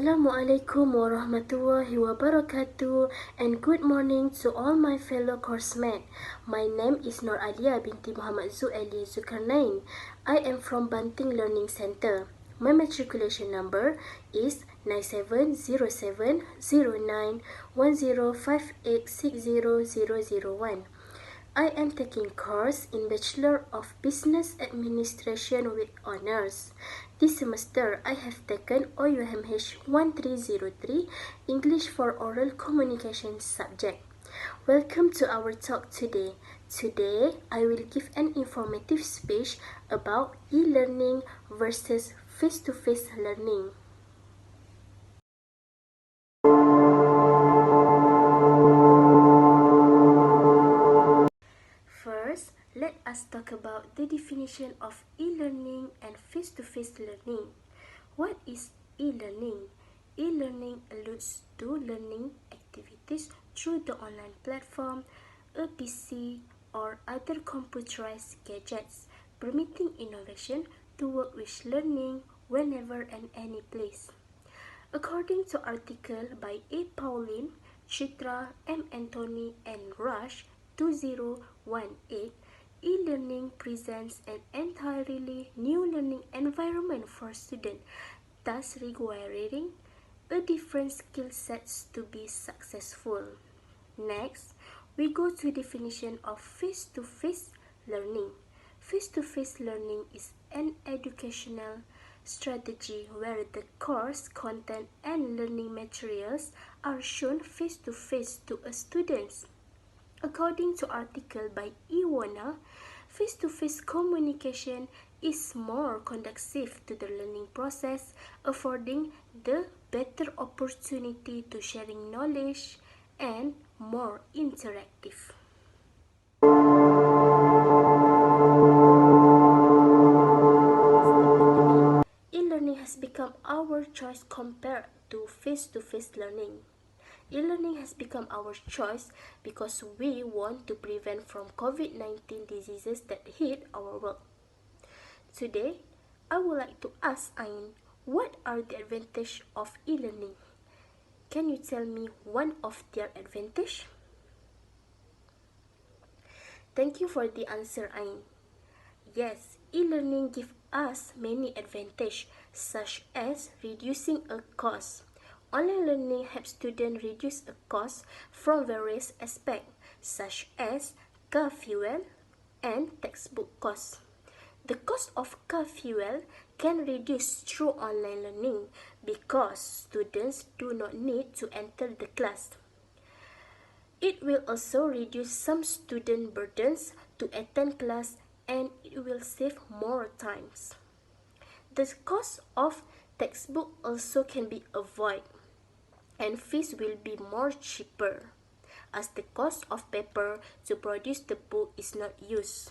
Assalamualaikum warahmatullahi wabarakatuh, and good morning to all my fellow coursemates. My name is Nur Alia binti Muhammad Zu'ali Zulkarnain. I am from Banting Learning Center. My matriculation number is 9707091058600001. I am taking course in Bachelor of Business Administration with Honours. This semester, I have taken OUMH1303 English for Oral Communication subject. Welcome to our talk today. Today, I will give an informative speech about e-learning versus face-to-face learning. First, let us talk about the definition of e-learning and face-to-face learning. What is e-learning? E-learning alludes to learning activities through the online platform, a PC, or other computerized gadgets, permitting innovation to work with learning whenever and any place. According to article by A. Pauline, Chitra, M. Anthony, and Rush 2018, e-learning presents an entirely new learning environment for students, thus requiring a different skill sets to be successful. Next, we go to definition of face-to-face learning. Face-to-face learning is an educational strategy where the course content and learning materials are shown face-to-face to a student. According to article by Iwana, face-to-face communication is more conducive to the learning process, affording the better opportunity to sharing knowledge and more interactive. E-learning has become our choice compared to face-to-face learning. E-learning has become our choice because we want to prevent from COVID-19 diseases that hit our world. Today, I would like to ask Ain, what are the advantages of e-learning? Can you tell me one of their advantages? Thank you for the answer, Ain. Yes, e-learning gives us many advantages, such as reducing a cost. Online learning helps students reduce a cost from various aspects, such as car fuel and textbook costs. The cost of car fuel can reduce through online learning because students do not need to enter the class. It will also reduce some student burdens to attend class, and it will save more times. The cost of textbook also can be avoided, and fees will be more cheaper, as the cost of paper to produce the book is not used.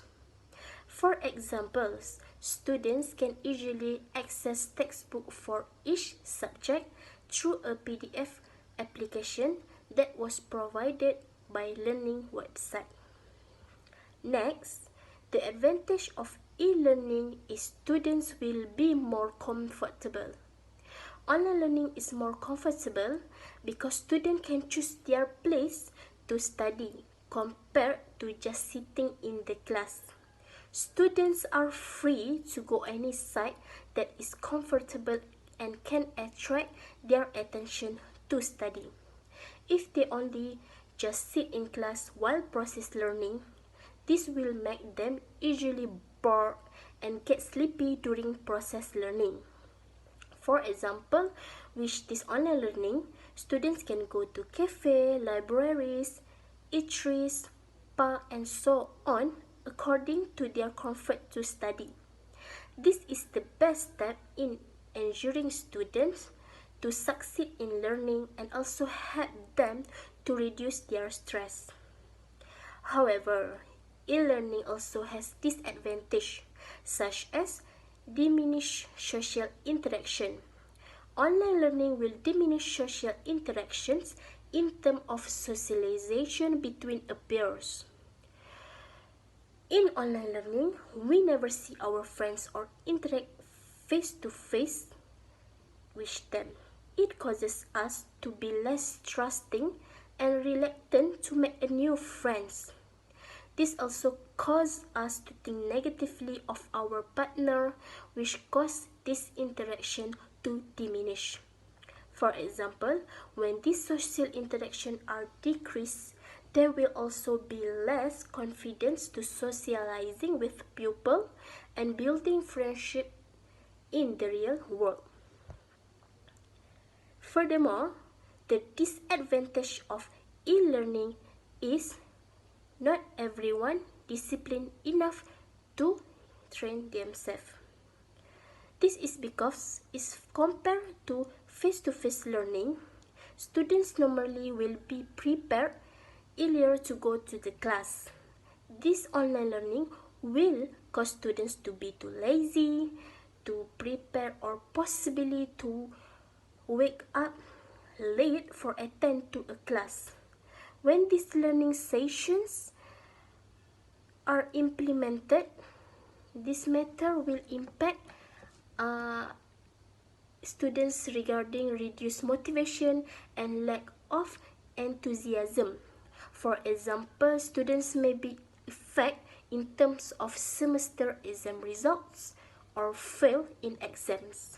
For examples, students can easily access textbook for each subject through a PDF application that was provided by learning website. Next, the advantage of e-learning is students will be more comfortable. Online learning is more comfortable because students can choose their place to study compared to just sitting in the class. Students are free to go any site that is comfortable and can attract their attention to study. If they only just sit in class while process learning, this will make them easily bored and get sleepy during process learning. For example, with this online learning, students can go to cafe, libraries, eateries, park, and so on according to their comfort to study. This is the best step in ensuring students to succeed in learning and also help them to reduce their stress. However, e-learning also has disadvantages, such as diminished social interaction. Online learning will diminish social interactions in terms of socialization between peers. In online learning, we never see our friends or interact face-to-face with them. It causes us to be less trusting and reluctant to make new friends. This also causes us to think negatively of our partner, which causes this interaction to diminish. For example, when these social interactions are decreased, there will also be less confidence to socializing with people and building friendship in the real world. Furthermore, the disadvantage of e-learning is not everyone disciplined enough to train themselves. This is because, if compared to face-to-face learning, students normally will be prepared earlier to go to the class. This online learning will cause students to be too lazy, to prepare, or possibly to wake up late for attend to a class. When these learning sessions are implemented, this matter will impact students regarding reduced motivation and lack of enthusiasm. For example, students may be affected in terms of semester exam results or fail in exams.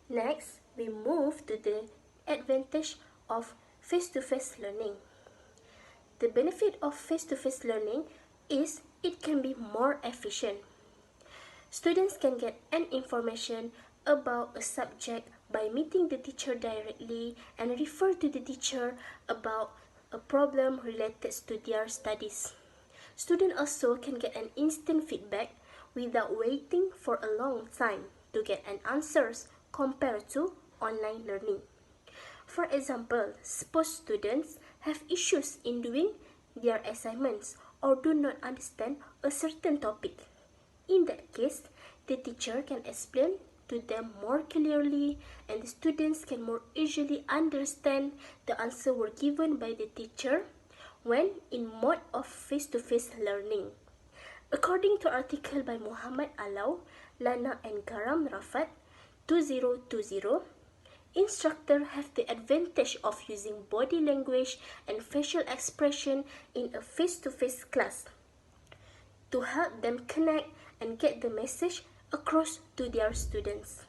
Next, we move to the advantage of face-to-face learning. The benefit of face-to-face learning is it can be more efficient. Students can get an information about a subject by meeting the teacher directly and refer to the teacher about a problem related to their studies. Students also can get an instant feedback without waiting for a long time to get an answers compared to online learning. For example, suppose students have issues in doing their assignments or do not understand a certain topic. In that case, the teacher can explain to them more clearly and the students can more easily understand the answer were given by the teacher when in mode of face-to-face learning. According to article by Muhammad Alau, Lana and Karam Rafat, 2020, instructors have the advantage of using body language and facial expression in a face-to-face class to help them connect and get the message across to their students.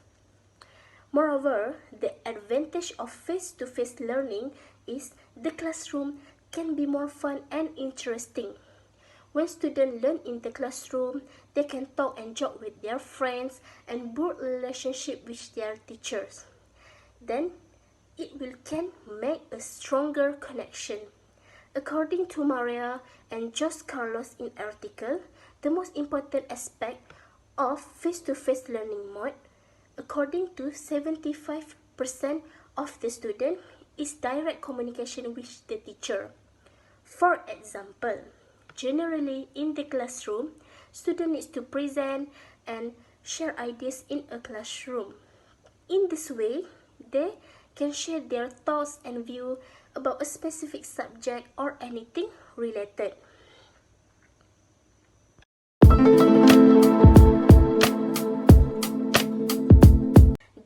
Moreover, the advantage of face-to-face learning is the classroom can be more fun and interesting. When students learn in the classroom, they can talk and joke with their friends and build relationship with their teachers. Then, it can make a stronger connection. According to Maria and Jos Carlos in article, the most important aspect of face-to-face learning mode, according to 75% of the student, is direct communication with the teacher. For example, generally in the classroom, student needs to present and share ideas in a classroom. In this way, they can share their thoughts and views about a specific subject or anything related.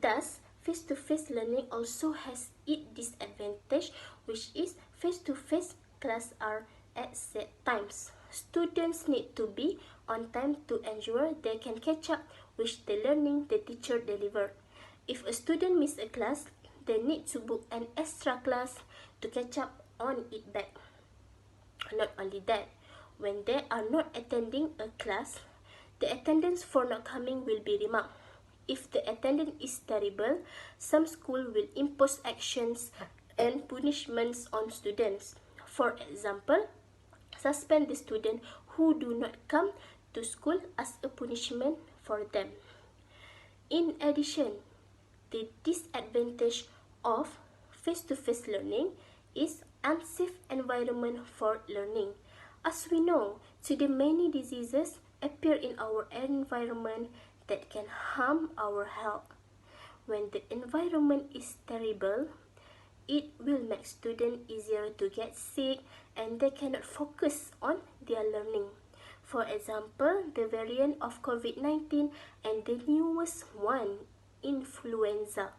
Thus, face-to-face learning also has its disadvantage, which is face-to-face class are at set times. Students need to be on time to ensure they can catch up with the learning the teacher delivered. If a student misses a class, they need to book an extra class to catch up on it back. Not only that, when they are not attending a class, the attendance for not coming will be remarked. If the attendance is terrible, some school will impose actions and punishments on students. For example, suspend the student who do not come to school as a punishment for them. In addition, the disadvantage of face-to-face learning is unsafe environment for learning. As we know, today many diseases appear in our environment that can harm our health. When the environment is terrible, it will make students easier to get sick and they cannot focus on their learning. For example, the variant of COVID-19 and the newest one, influenza,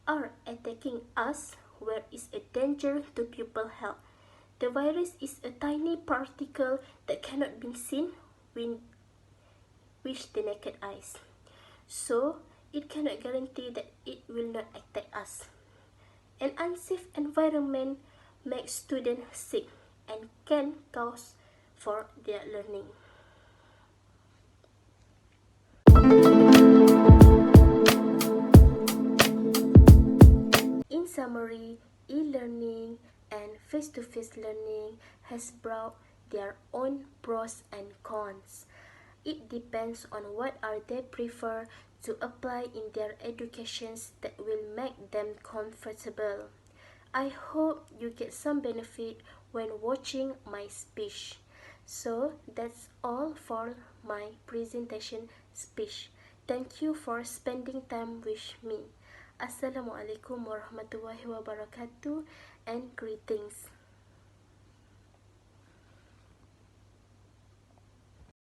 are attacking us where is a danger to pupil health. The virus is a tiny particle that cannot be seen with the naked eyes. So, it cannot guarantee that it will not attack us. An unsafe environment makes students sick and can cause for their learning. In summary, e-learning and face-to-face learning has brought their own pros and cons. It depends on what are they prefer to apply in their educations that will make them comfortable. I hope you get some benefit when watching my speech. So that's all for my presentation speech. Thank you for spending time with me. Assalamualaikum warahmatullahi wabarakatuh and greetings.